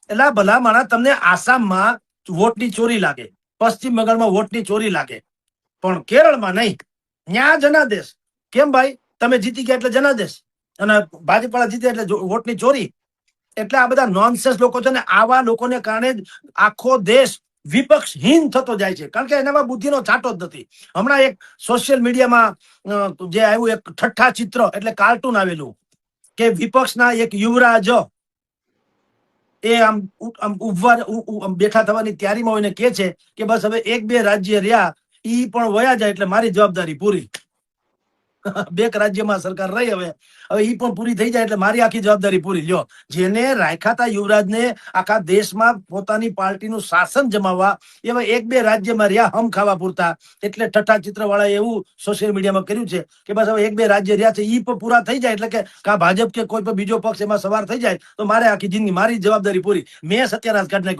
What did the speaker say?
એટલે ભલા માણા તમને આસામમાં વોટની ચોરી લાગે, પશ્ચિમ બંગાળમાં વોટની ચોરી લાગે, પણ કેરળમાં નહીં. ન્યા જનાદેશ. કેમ ભાઈ? તમે જીતી ગયા એટલે જનાદેશ, અને ભાજપવાળા જીતે એટલે વોટની ચોરી. એટલે આ બધા નોનસેન્સ લોકો છે ને, આવા લોકોને કારણે જ આખો દેશ વિપક્ષહીન થતો જાય છે, કારણ કે એનામાં બુદ્ધિનો છાંટો જ નથી. હમણાં એક સોશિયલ મીડિયામાં જે આવ્યું એક ઠઠ્ઠા ચિત્ર એટલે કાર્ટૂન આવેલું કે વિપક્ષના એક યુવરાજ એ આમ બેઠા થવાની તૈયારીમાં હોય ને કે છે કે બસ હવે 1-2 રાજ્ય રહ્યા, ઈ પણ વયા જાય એટલે મારી જવાબદારી પૂરી. 2 રાજ્યમાં સરકાર રહી, હવે ઈ પણ પૂરી થઈ જાય એટલે મારી આખી જવાબદારી પૂરી. લ્યો, જેને રાખ્યા યુવરાજને આખા દેશમાં પોતાની પાર્ટીનું શાસન જમાવવા, એવા 1-2 રાજ્યમાં રહ્યા હમ ખાવા પૂરતા, એટલે ઠઠ્ઠા ચિત્ર વાળા એવું સોશિયલ મીડિયામાં કર્યું છે કે બસ હવે 1-2 રાજ્ય રહ્યા છે, ઈ પણ પૂરા થઈ જાય એટલે કે કા ભાજપ કે કોઈ પણ બીજો પક્ષ એમાં સવાર થઈ જાય તો મારે આખી જિંદગી મારી જવાબદારી પૂરી. મેં સત્યાનાશ કાઢી નાખ્યો.